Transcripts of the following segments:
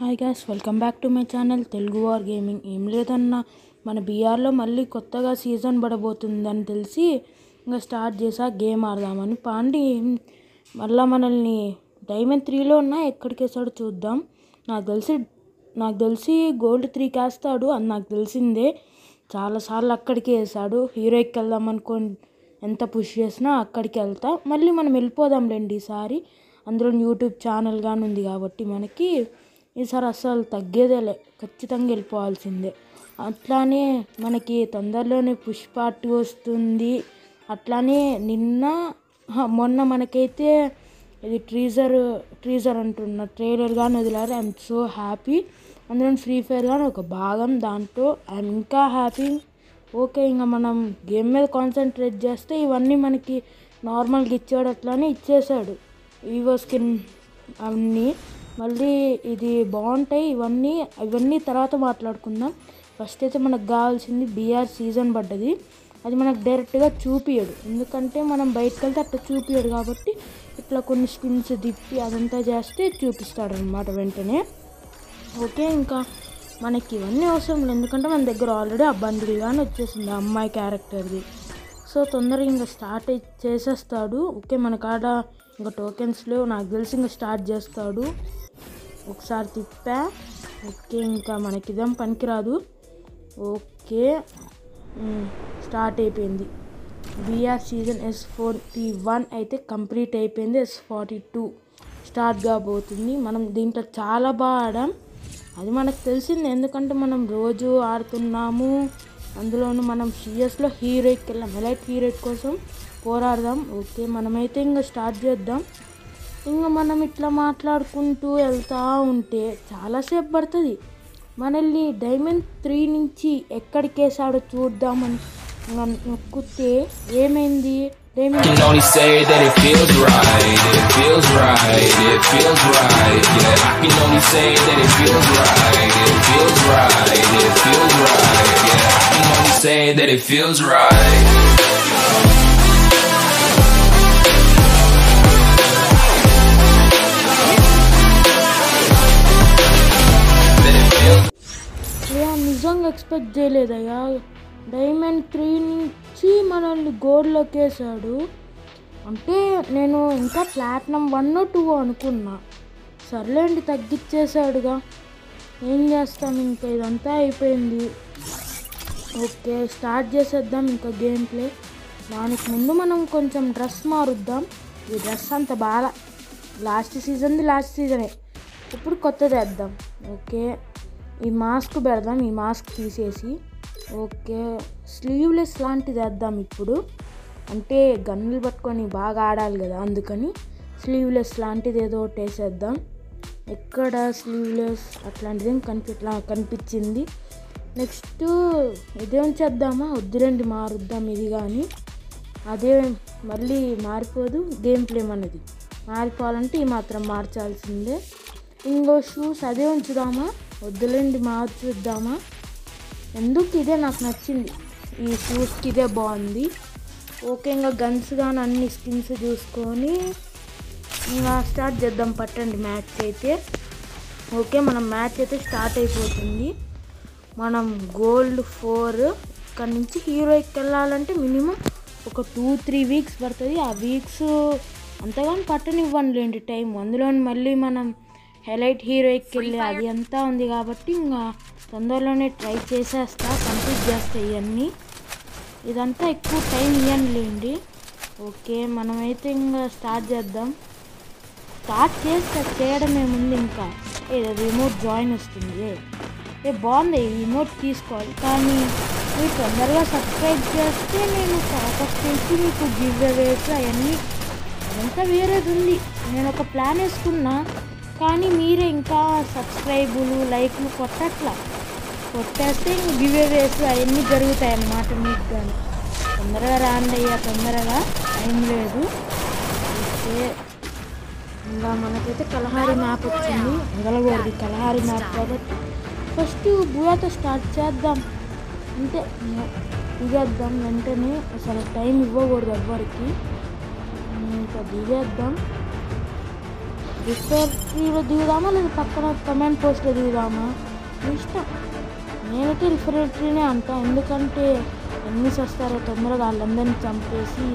Hi guys, welcome back to my channel Telugu war gaming. ఏం లేదన్నా, మన బీఆర్లో మళ్ళీ కొత్తగా సీజన్ పడబోతుందని తెలిసి ఇంకా స్టార్ట్ చేసా గేమ్ ఆడదామని. పాండి మళ్ళీ మనల్ని డైమండ్ 3లో ఉన్నా ఎక్కడికి వేసాడో చూద్దాం. నాకు తెలిసి గోల్డ్ 3కి వేస్తాడు అని నాకు తెలిసిందే. చాలాసార్లు అక్కడికి వేసాడు. హీరోకి వెళ్దాం అనుకోని ఎంత పుష్ చేసినా అక్కడికి వెళ్తా. మళ్ళీ మనం వెళ్ళిపోదాంలేండి ఈసారి. అందులో యూట్యూబ్ ఛానల్ కానీ ఉంది కాబట్టి మనకి ఈసారి అస్సలు తగ్గేదేలే, ఖచ్చితంగా వెళ్ళిపోవాల్సిందే. అట్లానే మనకి తొందరలోనే పుష్ పార్ట్ వస్తుంది. అట్లానే మొన్న మనకైతే ఇది ట్రీజర్ అంటున్న ట్రైలర్ కానీ వదిలారు. I'm so happy. అందులో ఫ్రీ ఫైర్ కానీ ఒక భాగం దాంట్లో. ఐఎమ్ ఇంకా హ్యాపీ. ఓకే, ఇంకా మనం గేమ్ మీద కాన్సన్ట్రేట్ చేస్తే ఇవన్నీ మనకి నార్మల్గా ఇచ్చాడు, అట్లానే ఇచ్చేసాడు ఈవో స్కిన్ అన్నీ. మళ్ళీ ఇది బాగుంటాయి. ఇవన్నీ తర్వాత మాట్లాడుకుందాం. ఫస్ట్ అయితే మనకు కావాల్సింది బీఆర్ సీజన్ పడ్డది. అది మనకు డైరెక్ట్గా చూపియడు, ఎందుకంటే మనం బయటకు వెళ్తే అట్లా చూపియడు కాబట్టి ఇట్లా కొన్ని స్పిన్స్ తిప్పి అదంతా చేస్తే చూపిస్తాడు అనమాట వెంటనే. ఓకే, ఇంకా మనకి ఇవన్నీ అవసరం లేదు, ఎందుకంటే మన దగ్గర ఆల్రెడీ ఆ బండిల్ కానీ వచ్చేసింది ఆ అమ్మాయి క్యారెక్టర్ది. సో తొందరగా ఇంకా స్టార్ట్ చేసేస్తాడు. ఓకే, మన కాడ ఇంకా టోకెన్స్ లేవు, నాకు తెలిసి ఇంకా స్టార్ట్ చేస్తాడు. ఒకసారి తిప్పా. ఓకే, ఇంకా మనకి ఇదేం పనికిరాదు. ఓకే, స్టార్ట్ అయిపోయింది. బీఆర్ సీజన్ S41 అయితే కంప్లీట్ అయిపోయింది. S42 స్టార్ట్ కాబోతుంది. మనం దీంట్లో చాలా బాగా ఆడాం, అది మనకు తెలిసింది, ఎందుకంటే మనం రోజు ఆడుతున్నాము. అందులోనూ మనం సిఎస్లో హీరోకి వెళ్ళాం, ఎలైట్ హీరో కోసం పోరాడదాం. ఓకే, మనమైతే ఇంకా స్టార్ట్ చేద్దాం. ఇంకా మనం ఇట్లా మాట్లాడుకుంటూ వెళ్తూ ఉంటే చాలాసేపు పడుతుంది. మనల్ని డైమండ్ 3 నుంచి ఎక్కడికి వేసాడో చూద్దామని నొక్కితే ఏమైంది, నిజంగా ఎక్స్పెక్ట్ చేయలేదయ్యా. డైమండ్ 3 నుంచి మనల్ని గోల్డ్లోకి వేసాడు అంటే నేను ఇంకా ప్లాటినం 1 2 అనుకున్నా. సర్లేండి, తగ్గిచ్చేసాడుగా, ఏం చేస్తాం, ఇంకా ఇదంతా అయిపోయింది. ఓకే, స్టార్ట్ చేసేద్దాం ఇంకా గేమ్ ప్లే. దానికి ముందు మనం కొంచెం డ్రెస్ మారుద్దాం. ఈ డ్రెస్ అంత బాగా లాస్ట్ సీజనే, ఇప్పుడు కొత్తది వేద్దాం. ఓకే, ఈ మాస్క్ పెడదాం, ఈ మాస్క్ తీసేసి. ఓకే, స్లీవ్లెస్ లాంటిది వేద్దాం ఇప్పుడు, అంటే గన్నులు పట్టుకొని బాగా ఆడాలి కదా, అందుకని స్లీవ్లెస్ లాంటిది ఏదో ఒకటి వేసేద్దాం. ఎక్కడ స్లీవ్లెస్ అట్లాంటిది కనిపించింది. నెక్స్ట్ ఇదేం చేద్దామా, వద్దులేండి మారుద్దాం ఇది. కానీ అదే మళ్ళీ మారిపోదు గేమ్ ప్లే మనది. మారిపోవాలంటే ఈ మాత్రం మార్చాల్సిందే. ఇంకో షూస్ అదే ఉంచుదామా, వద్దులేండి మార్చుద్దామా. ఎందుకు ఇదే నాకు నచ్చింది, ఈ షూస్కి ఇదే బాగుంది. ఓకే, ఇంకా గన్స్ కానీ అన్ని స్కిన్స్ చూసుకొని ఇంకా స్టార్ట్ చేద్దాం. పట్టండి మ్యాచ్ అయితే. ఓకే, మనం మ్యాచ్ అయితే స్టార్ట్ అయిపోతుంది. మనం గోల్డ్ 4 ఇక్కడ నుంచి హీరోకి వెళ్ళాలంటే మినిమం ఒక 2-3 వీక్స్ పడుతుంది. ఆ వీక్స్ అంతగాని పట్టనివ్వండి టైం. అందులో మళ్ళీ మనం హైలైట్ హీరోకి వెళ్ళి అది అంతా ఉంది కాబట్టి ఇంకా తొందరలోనే ట్రై చేసేస్తా, కంప్లీట్ చేస్తా ఇవన్నీ. ఇదంతా ఎక్కువ టైం ఇవ్వనులేండి. ఓకే, మనమైతే ఇంకా స్టార్ట్ చేద్దాం. స్టార్ట్ చేయడమే ముందు ఇంకా ఏదో రిమోట్ జాయిన్ వస్తుంది. బాగుంది, ఈ రిమోట్ తీసుకోవాలి. కానీ మీరు తొందరగా సబ్స్క్రైబ్ చేస్తే నేను ఫస్ట్ నుంచి మీకు గివ్ అవేస్ అవన్నీ అదంతా వేరేది ఉంది. నేను ఒక ప్లాన్ వేసుకున్నా, కానీ మీరే ఇంకా సబ్స్క్రైబులు లైక్లు కొట్టేస్తే ఇంక గివ్ అవేస్ అవన్నీ జరుగుతాయి అన్నమాట మీకు. కానీ తొందరగా రాండి అయ్యా, తొందరగా టైం లేదు. ఓకే, ఇంకా మనకైతే కలహారి మ్యాప్ వచ్చింది, మిగలకూడదు కలహారి మ్యాప్ కాబట్టి ఫస్ట్ బుయాతో స్టార్ట్ చేద్దాం. అంతే, దిగేద్దాం వెంటనే, అసలు టైం ఇవ్వకూడదు ఎవ్వరికి. ఇంకా దిగేద్దాం. రిఫ్రెటరీలో దిగుదామా లేదా పక్కన కమెంట్ పోస్ట్లో దిగుదామా ఇష్టం. నేనైతే రిఫ్రెటరీనే అంటా, ఎందుకంటే ఎన్నిస్ వస్తారో తొందరగా వాళ్ళందరినీ చంపేసి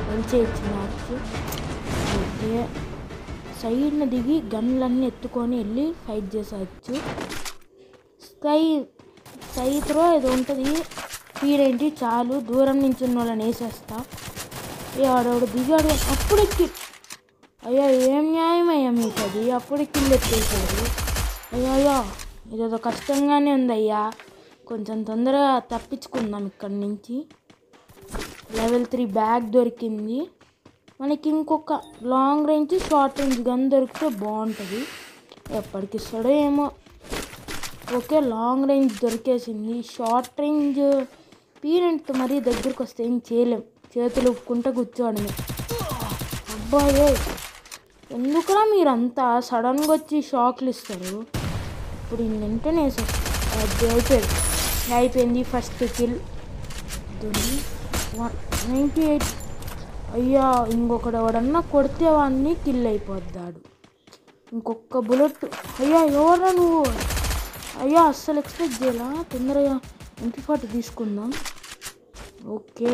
గెలిచేయచ్చు మ్యాచ్. ఓకే, సైడ్ని దిగి గన్లన్నీ ఎత్తుకొని వెళ్ళి ఫైట్ చేసేయచ్చు. స్కై త్రో ఏదో ఉంటుంది, స్పీడ్ ఏంటి చాలు, దూరం నుంచి ఉన్న వాళ్ళని వేసేస్తా. ఆడవాడు దిగాడు అప్పుడెక్కి, అయ్యా ఏం న్యాయం అయ్యా మీకు అది, అప్పుడే కింద ఎత్తేసాడు. అయ్యా ఇదేదో కష్టంగానే ఉందయ్యా, కొంచెం తొందరగా తప్పించుకుందాం ఇక్కడి నుంచి. లెవెల్ 3 బ్యాగ్ దొరికింది మనకి. ఇంకొక long range short range gun దొరికితే బాగుంటుంది, ఎప్పటికి ఇస్తాడో ఏమో. ఓకే, లాంగ్ రేంజ్ దొరికేసింది. షార్ట్ రేంజ్ పీరెంట్తో మరీ దగ్గరికి వస్తే ఏం చేయలేం, చేతులు ఉప్పుకుంటే కూర్చోడమే. అబ్బాయే ఎందుకురా మీరంతా సడన్గా వచ్చి షాక్లు ఇస్తారు. ఇప్పుడు వెంటనే అయిపోయింది ఫస్ట్ కిల్. 198. అయ్యా ఇంకొకడు ఎవడన్నా కొడితే వాడిని కిల్ అయిపోద్దాడు. ఇంకొక బుల్లెట్. అయ్యా ఎవరా నువ్వు? అయ్యా అస్సలు ఎక్స్పెక్ట్ చేయాలా. తొందరగా MP40 తీసుకుందాం. ఓకే,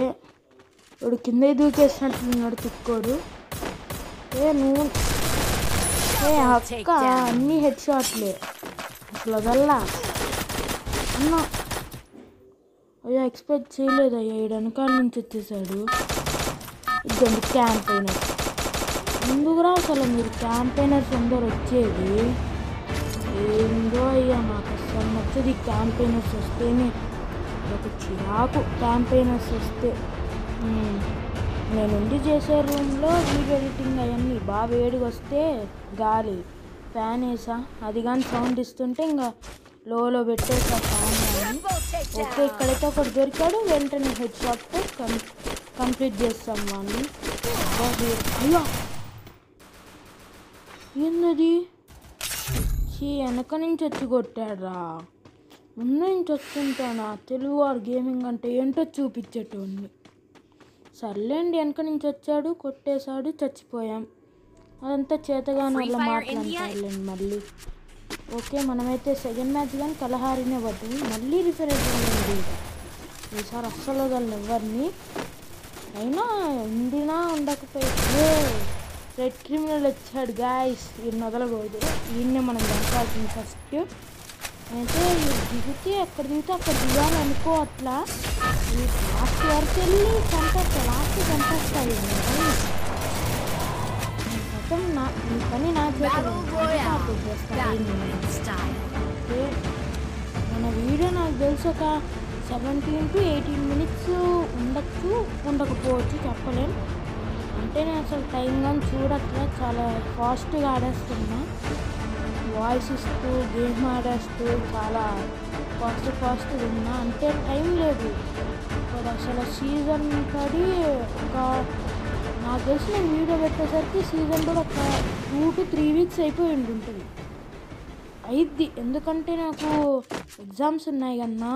వాడు కింద దూకేసినట్లున్నాడు తిక్కోడు. నువ్వు అక్క అన్నీ హెడ్ షాట్లే అసలు వదల్లా అన్న. అయ్యా ఎక్స్పెక్ట్ చేయలేదు అయ్యా, ఈ వెనకాల నుంచి వచ్చేసాడు. ఇదండి క్యాంపైనర్స్. ఎందుకురా అసలు మీరు క్యాంపైనర్స్ అందరు వచ్చేది? ఏందో అయ్యా నాకు అసలు నచ్చది క్యాంపైనర్స్ వస్తేనే, ఒక చిరాకు క్యాంపైనర్స్ వస్తే. నేనుండి చేసే రూమ్లో వీడియో ఎడిటింగ్ అవన్నీ బాగా వేడిగా వస్తే గాలి ఫ్యాన్ వేసా, అది కానీ సౌండ్ ఇస్తుంటే ఇంకా లోలో పెట్టేసా ఫ్యాన్ కానీ. ఓకే, ఇక్కడైతే ఒకటి దొరికాడు, వెంటనే హెడ్ షాట్తో కంప్లీట్ చేస్తాం వాడిని. అయ్యా ఏందది? వెనక నుంచి వచ్చి కొట్టాడ్రా, ముందు నుంచి వస్తుంటానా. తెలుగువాడు గేమింగ్ అంటే ఏంటో చూపించేటోడిని. సర్లేండి, వెనక నుంచి వచ్చాడు, కొట్టేశాడు, చచ్చిపోయాం. అదంతా చేతగాని వల్ల మాట్లాడతారులేండి మళ్ళీ. ఓకే, మనమైతే సెకండ్ మ్యాచ్ కానీ కలహారినే పడ్డది. మళ్ళీ రిఫర్ అయిపోయింది ఈసారి, అస్సలు వదలను ఎవరిని. అయినా ఉండినా ఉండకపోతే రెడ్ క్రిమినల్ వచ్చాడు గాయస్, ఈయన వదలకూడదు. ఈయన్నే మనం చంపాల్సింది ఫస్ట్. అయితే దిగితే ఎక్కడ దిగితే అక్కడ దిగాలనుకో, అట్లా లాస్ట్ వరకు వెళ్ళి చంపేస్తా, లాస్ట్ చంపేస్తాయి మొత్తం. ఈ పని నా చేస్తాను. మన వీడియో నాకు తెలిసి ఒక 17 to 18 minutes ఉండొచ్చు, ఉండకపోవచ్చు, చెప్పలేం. అంటే నేను అసలు టైం కానీ చూడట్లా, చాలా ఫాస్ట్గా ఆడేస్తున్నా, వాయిస్ ఇస్తూ గేమ్ ఆడేస్తూ చాలా ఫాస్ట్గా ఉన్నా. అంటే టైం లేదు ఇక్కడ అసలు. సీజన్ పడి ఒక నాకు తెలిసి నేను వీడియో పెట్టేసరికి సీజన్ కూడా ఒక 2 to 3 weeks అయిపోయి ఉంటుంది అయిద్ది. ఎందుకంటే నాకు ఎగ్జామ్స్ ఉన్నాయి కన్నా,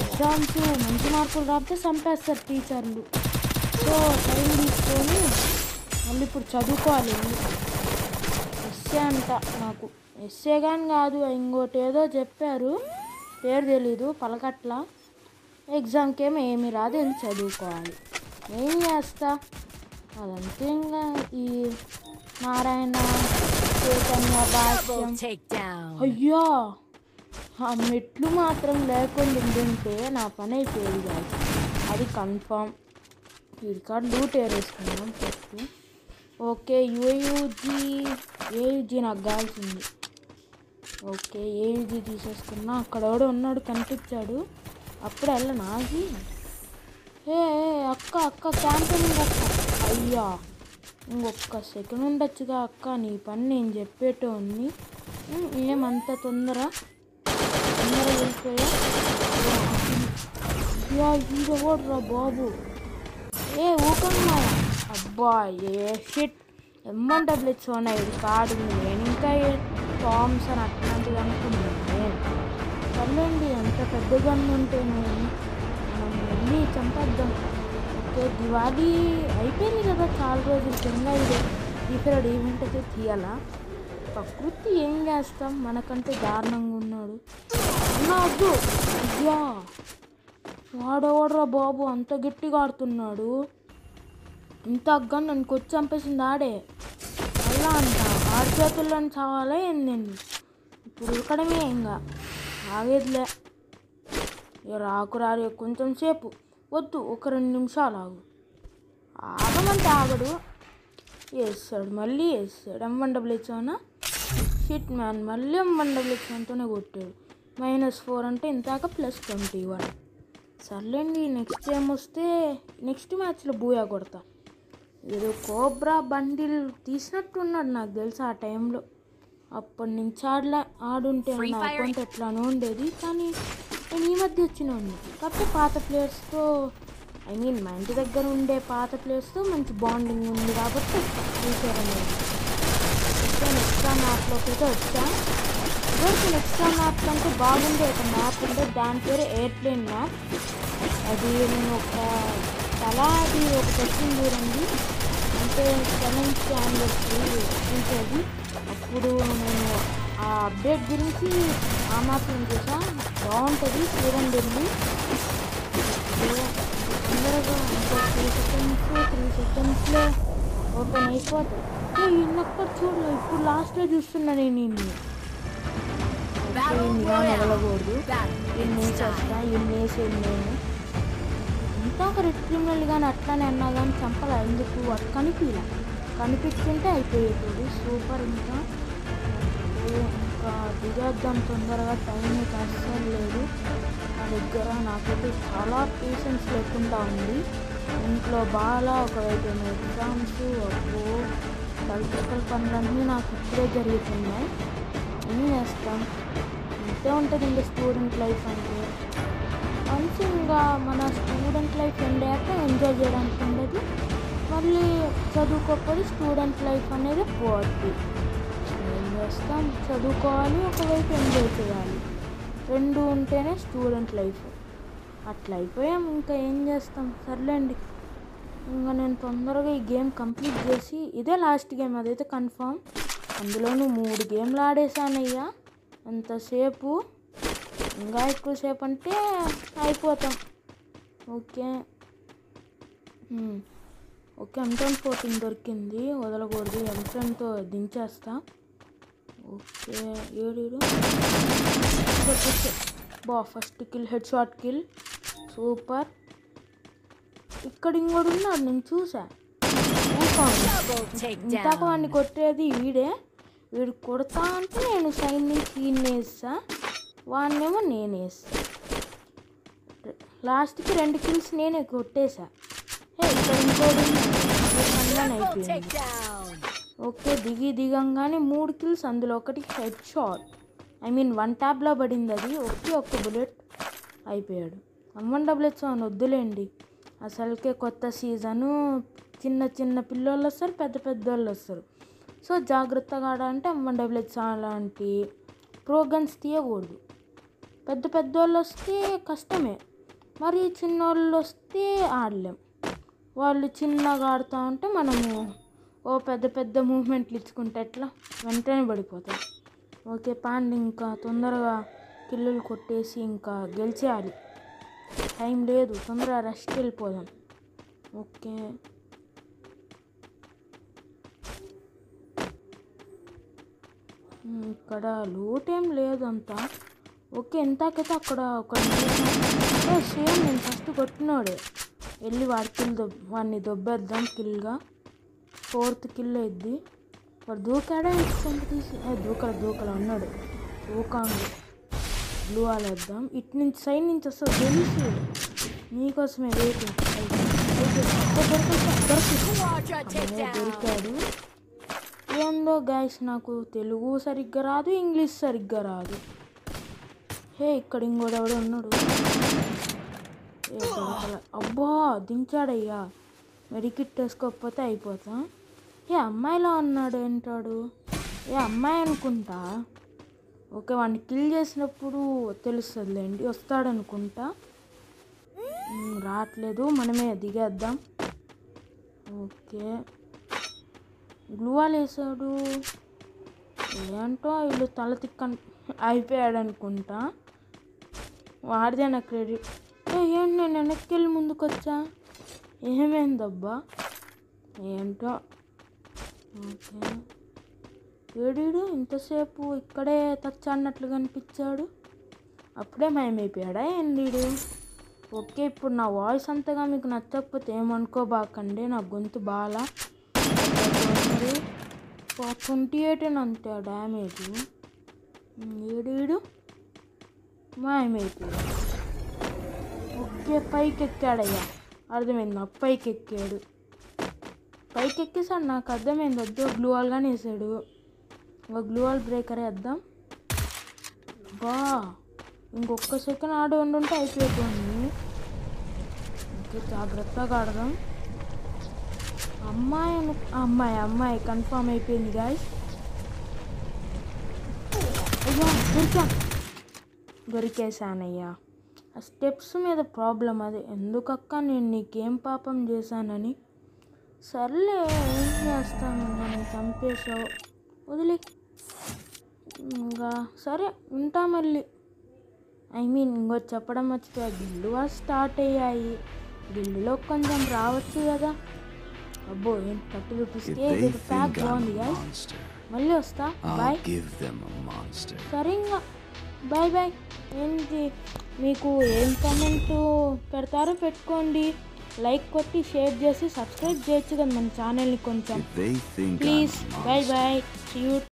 ఎగ్జామ్స్ మంచి మార్కులు రాకపోతే చంపేస్తారు టీచర్లు. సో టైం తీసుకొని మళ్ళీ ఇప్పుడు చదువుకోవాలి. ఎస్ఏ అంట నాకు, ఎస్ఏ కానీ కాదు ఇంకోటి ఏదో చెప్పారు, పేరు తెలీదు, పలకట్ల. ఎగ్జామ్కి ఏమీ రాదు, వెళ్ళి చదువుకోవాలి. ఏం చేస్తా అదంతే. ఇంకా ఈ నారాయణ చైతన్య భాష్యం. అయ్యా ఆ మెట్లు మాత్రం లేకుండా ఉంటే నా పని అయిపోయేది కాదు, అది కన్ఫామ్. ఈ రికార్డు లూట్ ఏరేసుకున్నాం ఫస్ట్. ఓకే, ఏయుజీ నాకు కావాల్సింది. ఓకే, ఏయుజీ తీసేసుకున్నా. అక్కడ ఎవడో ఉన్నాడు, కనిపించాడు, అప్పుడు వెళ్ళనా అది. అక్క క్యాంపెయినింగ్ అక్క. అయ్యా ఇంకొక సెకండ్ ఉండొచ్చుగా అక్క, నీ పని నేను చెప్పేటోని. ఏమంత తొందర వెళ్ళిపోయా. ఈడోడ్రా బాబు, ఊకమ్మా. అబ్బా షిట్, M1W ఉన్నాయి కార్డు. నేను ఇంకా థామ్సన్ అట్లాంటిది అనుకున్నాను. సర్లేండి, అంత పెద్ద గన్ను ఉంటే మనం వెళ్ళి చంపేద్దాం. ఓకే, దివాళీ అయిపోయింది కదా చాలా రోజుల కింద. ఇది ఫ్రీ ఈవెంట్ అయితే తీయాలా. ప్రకృతి ఏం చేస్తాం, మనకంటే దారుణంగా ఉన్నాడు. వద్దు అయ్యా, వాడెవడరా బాబు అంత గట్టిగా ఆడుతున్నాడు. ఇంత అగ్గని నన్ను కొచ్చి చంపేసింది ఆడే. అలా అంట ఆడి చేతుల్లో చావాలా ఏందండి. ఇప్పుడు ఉరకడమే ఇంకా ఆగేదిలే. రాకురారే కొంచెం సేపు వద్దు, ఒక 2 నిమిషాలు ఆగు. ఆగమంటే ఆగడు. వేస్తాడు, మళ్ళీ వేస్తాడు. M1W షిట్ మ్యాన్, మళ్ళీ M1W కొట్టాడు. -4 అంటే ఇంతాక +21. సర్లేండి, నెక్స్ట్ టైం వస్తే నెక్స్ట్ మ్యాచ్లో బూయా కొడతా. ఏదో కోబ్రా బండిల్ తీసినట్టున్నాడు నాకు తెలుసు ఆ టైంలో. అప్పటి నుంచి ఆడుంటే నా అకౌంట్ ఎట్లానో ఉండేది. కానీ నేను ఈ మధ్య వచ్చినాను. కాకపోతే పాత ప్లేయర్స్తో, మా ఇంటి దగ్గర ఉండే పాత ప్లేయర్స్తో మంచి బాండింగ్ ఉంది కాబట్టి ఫ్యూచర్ అనేది. నెక్స్ట్ మ్యాప్లోకి అయితే వచ్చా. ఇవరికి నెక్స్ట్ మ్యాప్ అంటే బాగుండే ఒక మ్యాప్ ఉండే, దాని పేరు ఎయిర్ప్లేన్ మ్యాప్. అది నేను అది ఒకటి వచ్చింది చూడండి, అంటే 7th యానివర్సరీ చూసేది. అప్పుడు నేను ఆ అప్డేట్ గురించి ఆ మ్యాప్ నేను చూసా. బాగుంటుంది, చూడండి. తొందరగా ఇంకో 3 సెకండ్స్లో ఓపెన్ అయిపోతుంది. ఇన్నొక్కటి చూడలేదు, ఇప్పుడు లాస్ట్లో చూస్తున్నా నేను. ఇన్ని వెళ్ళకూడదు, ఇన్ని వేసేస్తా, ఇన్ని వేసేది నేను. ఇంత ఒక రెడ్ క్రిమినల్ కానీ అట్లానే అన్నా కానీ చంపలే. ఎందుకు అది కనిపించుంటే అయిపోయేది. సూపర్. ఇంకా దిగేద్దాం తొందరగా, టైం మీకు అస్సలు లేదు నా దగ్గర. నాకైతే చాలా పేషెన్స్ లేకుండా ఉంది. ఇంట్లో బాగా ఒకవైపు ఎగ్జామ్స్, కల్పికల్ పనులన్నీ నాకు ఇప్పుడే జరుగుతున్నాయి. ఏం చేస్తాం, ఇంతే ఉంటుంది ఇంకా స్టూడెంట్ లైఫ్ అంటే. వన్స్ ఇంకా మన స్టూడెంట్ లైఫ్ ఎండ్ అయ్యాక ఎంజాయ్ చేయడానికి ఉండదు. మళ్ళీ చదువుకోకపోతే స్టూడెంట్ లైఫ్ అనేది పోద్ది. ఏం చేస్తాం, చదువుకోవాలి, ఒకవైపు ఎంజాయ్ చేయాలి. 2 ఉంటేనే స్టూడెంట్ లైఫ్. అట్లా అయిపోయాం, ఇంకా ఏం చేస్తాం. సర్లేండి, ఇంకా నేను తొందరగా ఈ గేమ్ కంప్లీట్ చేసి, ఇదే లాస్ట్ గేమ్ అదైతే కన్ఫామ్. అందులోనూ 3 గేమ్లు ఆడేసానయ్యా. ఎంతసేపు, ఇంకా ఎక్కువసేపు అంటే అయిపోతాం. ఓకే M1014 దొరికింది, వదలకూడదు. M10తో దించేస్తా. ఓకే, ఏడు first kill, head shot kill, super. ఇక్కడ ఇంకోటి ఉన్నాడు, నేను చూసా. ఇంతాక వాడిని కొట్టేది వీడు కొడతా అంటే నేను సైడ్ నుంచి వేస్తా, వాడినేమో నేను వేస్తా. లాస్ట్కి 2 కిల్స్ నేనే కొట్టేశా. ఇక్కడ ఇంకోటి అయిపోయింది. ఓకే, దిగంగానే 3 కిల్స్, అందులో ఒకటి హెడ్ షాట్. 1 ట్యాబ్లో పడింది అది. ఒక్క బుల్లెట్ అయిపోయాడు. M1W వద్దులేండి, అసలుకే కొత్త సీజను. చిన్న పిల్లోళ్ళు వస్తారు, పెద్ద వాళ్ళు వస్తారు. సో జాగ్రత్తగా ఆడాలంటే M1W లాంటి ప్రోగన్స్ తీయకూడదు. పెద్ద వాళ్ళు వస్తే కష్టమే, మరి చిన్నోళ్ళు వస్తే ఆడలేం. వాళ్ళు చిన్నగా ఆడుతూ ఉంటే మనము పెద్ద మూవ్మెంట్లు ఇచ్చుకుంటే ఎట్లా, వెంటనే పడిపోతాం. ఓకే పాండి, ఇంకా తొందరగా కిల్లులు కొట్టేసి ఇంకా గెలిచేయాలి. టైం లేదు, తొందరగా రెస్ట్కి వెళ్ళిపోదాం. ఓకే, ఇక్కడ లూట్ ఏం లేదంతా. ఓకే, ఎంతకైతే అక్కడ ఒక సేమ్ నేను ఫస్ట్ కొట్టినాడే, వెళ్ళి వాడిని దొబ్బేద్దాం. కిల్గా 4th కిల్ అయింది. వాడు దూకాడా ఇంకొంత తీసి దూకల అన్నాడు. దూకాంగు బ్లూ ఆలేద్దాం. ఇటు నుంచి సైడ్ నుంచి వస్తుంది, తెలుసు నీకోసమే వెయిటింగ్. దొరికాడు. ఏందో గైస్, నాకు తెలుగు సరిగ్గా రాదు, ఇంగ్లీష్ సరిగ్గా రాదు. ఇక్కడ ఇంకోడెవడో ఉన్నాడు. అబ్బా దించాడయ్యా, మెడికిట్ వేసుకోకపోతే అయిపోతా. అమ్మాయిలా ఉన్నాడు ఏంటాడు, అమ్మాయి అనుకుంటా. ఓకే, వాడిని కిల్ చేసినప్పుడు తెలుస్తుందిలేండి, వస్తాడనుకుంటా. రావట్లేదు, మనమే దిగేద్దాం. ఓకే, గ్లూవాల్ వేసాడు. ఏంటో వీళ్ళు తల తిక్కని అయిపోయాడు అనుకుంటా. వాడిదే నా క్రెడిట్. ఏంటి నేను వెనక్కి వెళ్ళి ముందుకు వచ్చా? ఏమైందబ్బా? ఏంటో. ఓకే, ఏడీడు ఇంతసేపు ఇక్కడే టచ్ అన్నట్లు కనిపించాడు. అప్పుడే మాయమైపోయాడా ఏందీడు? ఓకే, ఇప్పుడు నా వాయిస్ అంతగా మీకు నచ్చకపోతే ఏమనుకోబాకండి. నా గొంతు బాగా 28 అంతే డ్యామేజ్. ఏడీడు మాయమైపోయాడు. ఓకే, పైకి ఎక్కాడయ్యా. అర్థమైంది నాకు, పైకి ఎక్కాడు. పైకి ఎక్కేసాడు, నాకు అర్థమైంది. వద్దు గ్లూవాల్ గానే వేసాడు. ఒక గ్లూవాల్ బ్రేకర్ వేద్దాం. బా, ఇంకొక సెకండ్ ఆడి ఉండుంటే అయిపోతుంది. ఓకే, జాగ్రత్తగా ఆడదాం. అమ్మాయి కన్ఫామ్ అయిపోయింది గాయ్స్. అయ్యా దొరికేసానయ్యా. ఆ స్టెప్స్ మీద ప్రాబ్లం అది. ఎందుకక్క నేను నీకేం పాపం చేశానని. సర్లే, ఏం చేస్తాను, మనం చంపేసావు, వదిలే. ఇంకా సరే ఉంటా మళ్ళీ. ఇంకో చెప్పడం మర్చిపోయా, గిల్లు స్టార్ట్ అయ్యాయి. గిల్లులో కొంచెం రావచ్చు కదా. అబ్బో, ఏం 30 రూపీస్కే ప్యాక్ బాగుంది గాయ్స్. మళ్ళీ వస్తా, బాయ్. సరే ఇంకా బాయ్ బాయ్. ఏంటి మీకు ఏం కామెంట్ పెడతారో పెట్టుకోండి. లైక్ కొట్టి షేర్ చేసి సబ్స్క్రైబ్ చేయొచ్చు కదా మన ఛానల్ని కొంచెం please. Bye bye, see you.